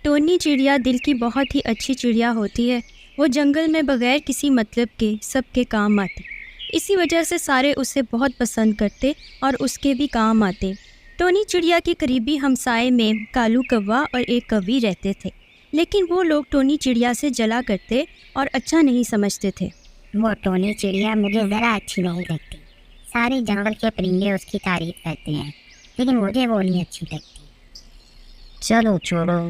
Tony چڑیا دل کی بہت ہی اچھی چڑیا ہوتی ہے۔ وہ جنگل میں بغیر کسی مطلب کے سب کے کام آتی، اسی وجہ سے سارے اسے بہت پسند کرتے اور اس کے بھی کام آتے۔ ٹونی چڑیا کے قریبی ہمسائے میں کالو کوا اور ایک کوی رہتے تھے، لیکن وہ لوگ ٹونی چڑیا سے جلا کرتے اور اچھا نہیں سمجھتے تھے۔ وہ ٹونی چڑیا مجھے ذرا اچھی نہیں لگتی۔ سارے جنگل کے پرندے اس کی تعریف کرتے ہیں، لیکن مجھے وہ نہیں اچھی لگتی۔ چلو چھوڑو،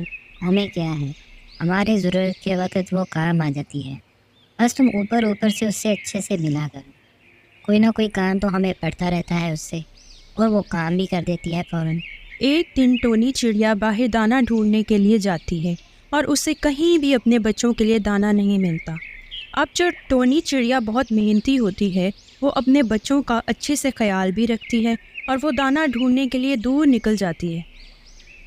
ہمیں کیا ہے، ہماری ضرورت کے وقت وہ کام آ جاتی ہے۔ بس تم اوپر سے اس سے اچھے سے ملا کرو، کوئی نہ کوئی کام تو ہمیں پڑتا رہتا ہے اس سے، اور وہ کام بھی کر دیتی ہے فوراً۔ ایک دن ٹونی چڑیا باہر دانہ ڈھونڈنے کے لیے جاتی ہے اور اسے کہیں بھی اپنے بچوں کے لیے دانہ نہیں ملتا۔ اب جو ٹونی چڑیا بہت محنتی ہوتی ہے، وہ اپنے بچوں کا اچھے سے خیال بھی رکھتی ہے اور وہ دانہ ڈھونڈنے کے لیے دور نکل جاتی ہے۔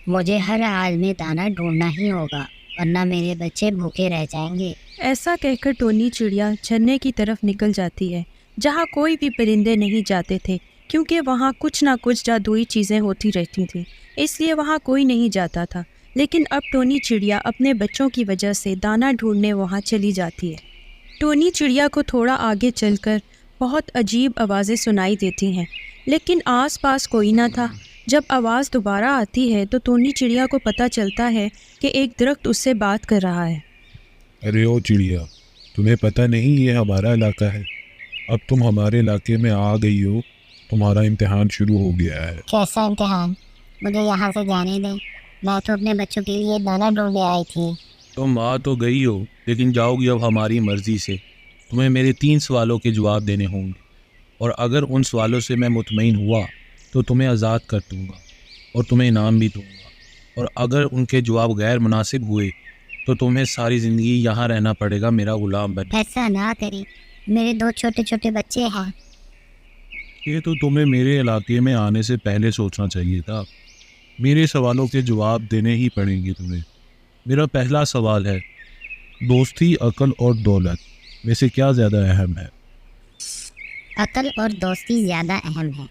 مجھے ہر حال میں دانہ ڈھونڈنا ہی ہوگا، ورنہ میرے بچے بھوکے رہ جائیں گے۔ ایسا کہہ کر ٹونی چڑیا جھرنے کی طرف نکل جاتی ہے، جہاں کوئی بھی پرندے نہیں جاتے تھے، کیونکہ وہاں کچھ نہ کچھ جادوئی چیزیں ہوتی رہتی تھیں، اس لیے وہاں کوئی نہیں جاتا تھا۔ لیکن اب ٹونی چڑیا اپنے بچوں کی وجہ سے دانہ ڈھونڈنے وہاں چلی جاتی ہے۔ ٹونی چڑیا کو تھوڑا آگے چل کر بہت عجیب آوازیں سنائی دیتی ہیں، لیکن آس پاس کوئی نہ تھا۔ جب آواز دوبارہ آتی ہے تو ٹونی چڑیا کو پتہ چلتا ہے کہ ایک درخت اس سے بات کر رہا ہے۔ ارے او چڑیا، تمہیں پتہ نہیں یہ ہمارا علاقہ ہے؟ اب تم ہمارے علاقے میں آ گئی ہو، تمہارا امتحان شروع ہو گیا ہے۔ کیسا امتحان؟ مجھے یہاں سے جانے دیں، میں تو اپنے بچوں کے لیے دانہ ڈھونڈنے آئی تھی۔ تم آ تو گئی ہو، لیکن جاؤ گی اب ہماری مرضی سے۔ تمہیں میرے 3 سوالوں کے جواب دینے ہوں گے، اور اگر ان سوالوں سے میں مطمئن ہوا تو تمہیں آزاد کر دوں گا اور تمہیں انعام بھی دوں گا، اور اگر ان کے جواب غیر مناسب ہوئے تو تمہیں ساری زندگی یہاں رہنا پڑے گا میرا غلام بن۔ ایسا نہ کریں، میرے 2 چھوٹے چھوٹے بچے ہیں۔ یہ تو تمہیں میرے علاقے میں آنے سے پہلے سوچنا چاہیے تھا۔ میرے سوالوں کے جواب دینے ہی پڑیں گے تمہیں۔ میرا پہلا سوال ہے، دوستی، عقل اور دولت میں سے کیا زیادہ اہم ہے؟ عقل اور دوستی زیادہ اہم ہے،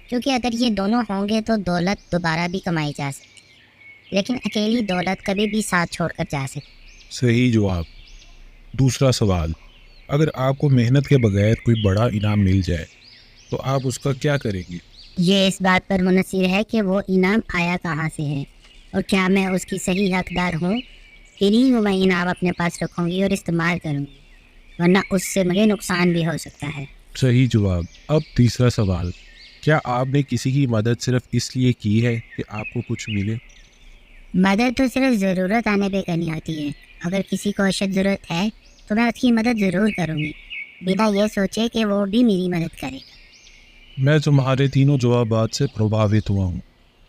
کیونکہ اگر یہ دونوں ہوں گے تو دولت دوبارہ بھی کمائی جا سکتی ہے، لیکن اکیلی دولت کبھی بھی ساتھ چھوڑ کر جا سکتی۔ صحیح جواب۔ دوسرا سوال، اگر آپ کو محنت کے بغیر کوئی بڑا انعام مل جائے تو آپ اس کا کیا کریں گے؟ یہ اس بات پر منحصر ہے کہ وہ انعام آیا کہاں سے ہے اور کیا میں اس کی صحیح حقدار ہوں، پھر ہی وہ میں انعام اپنے پاس رکھوں گی اور استعمال کروں گی، ورنہ اس سے مجھے نقصان بھی ہو سکتا ہے۔ صحیح جواب۔ اب تیسرا سوال، کیا آپ نے کسی کی مدد صرف اس لیے کی ہے کہ آپ کو کچھ ملے؟ مدد تو صرف ضرورت آنے پہ کرنی ہوتی ہے۔ اگر کسی کو اشد ضرورت ہے تو میں اس کی مدد ضرور کروں گی، بنا یہ سوچے کہ وہ بھی میری مدد کرے گا۔ میں تمہارے تینوں جوابات سے پربھاوت ہوا ہوں،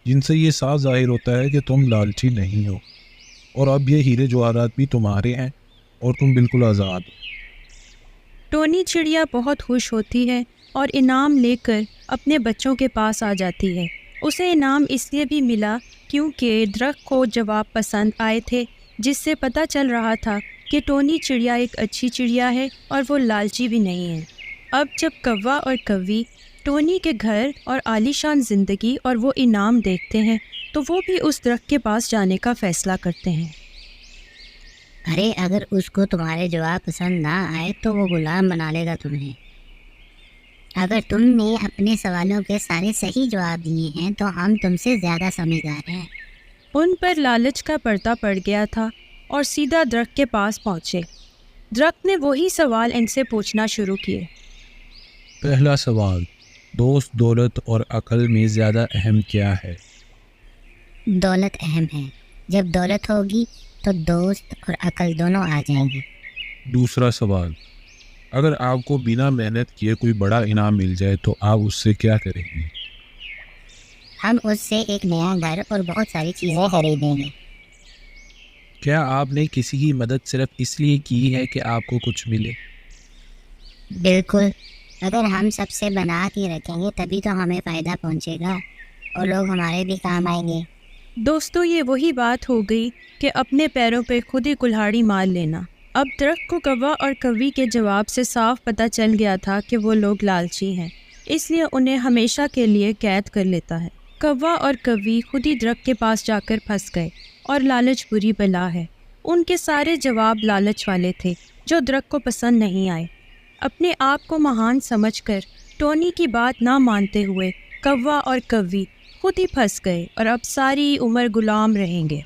جن سے یہ صاف ظاہر ہوتا ہے کہ تم لالچی نہیں ہو، اور اب یہ ہیرے جواہرات بھی تمہارے ہیں اور تم بالکل آزاد ہو۔ ٹونی چڑیا بہت خوش ہوتی ہے اور انعام لے کر اپنے بچوں کے پاس آ جاتی ہے۔ اسے انعام اس لیے بھی ملا کیونکہ درخت کو جواب پسند آئے تھے، جس سے پتہ چل رہا تھا کہ ٹونی چڑیا ایک اچھی چڑیا ہے اور وہ لالچی بھی نہیں ہے۔ اب جب کوا اور کوی ٹونی کے گھر اور عالیشان زندگی اور وہ انعام دیکھتے ہیں تو وہ بھی اس درخت کے پاس جانے کا فیصلہ کرتے ہیں۔ ارے اگر اس کو تمہارے جواب پسند نہ آئے تو وہ غلام بنا لے گا تمہیں۔ اگر تم نے اپنے سوالوں کے سارے صحیح جواب دیے ہیں تو ہم تم سے زیادہ سمجھدار ہیں۔ ان پر لالچ کا پردہ پڑ گیا تھا اور سیدھا درخت کے پاس پہنچے۔ درخت نے وہی سوال ان سے پوچھنا شروع کیے۔ پہلا سوال، دوست، دولت اور عقل میں زیادہ اہم کیا ہے؟ دولت اہم ہے۔ جب دولت ہوگی تو دوست اور عقل دونوں آ جائیں گے۔ دوسرا سوال، اگر آپ کو بنا محنت کیے کوئی بڑا انعام مل جائے تو آپ اس سے کیا کریں گے؟ ہم اس سے ایک نیا گھر اور بہت ساری چیزیں خریدیں گے۔ کیا آپ نے کسی کی مدد صرف اس لیے کی ہے کہ آپ کو کچھ ملے؟ بالکل، اگر ہم سب سے بنا کے رکھیں گے تبھی تو ہمیں فائدہ پہنچے گا اور لوگ ہمارے بھی کام آئیں گے۔ دوستو، یہ وہی بات ہو گئی کہ اپنے پیروں پہ خود ہی کلہاڑی مار لینا۔ اب درخت کو کوا اور کوی کے جواب سے صاف پتہ چل گیا تھا کہ وہ لوگ لالچی ہیں، اس لیے انہیں ہمیشہ کے لیے قید کر لیتا ہے۔ کوا اور کوی خود ہی درخت کے پاس جا کر پھنس گئے۔ اور لالچ بری بلا ہے۔ ان کے سارے جواب لالچ والے تھے جو درک کو پسند نہیں آئے۔ اپنے آپ کو مہان سمجھ کر ٹونی کی بات نہ مانتے ہوئے کوا اور کوی خود ہی پھنس گئے اور اب ساری عمر غلام رہیں گے۔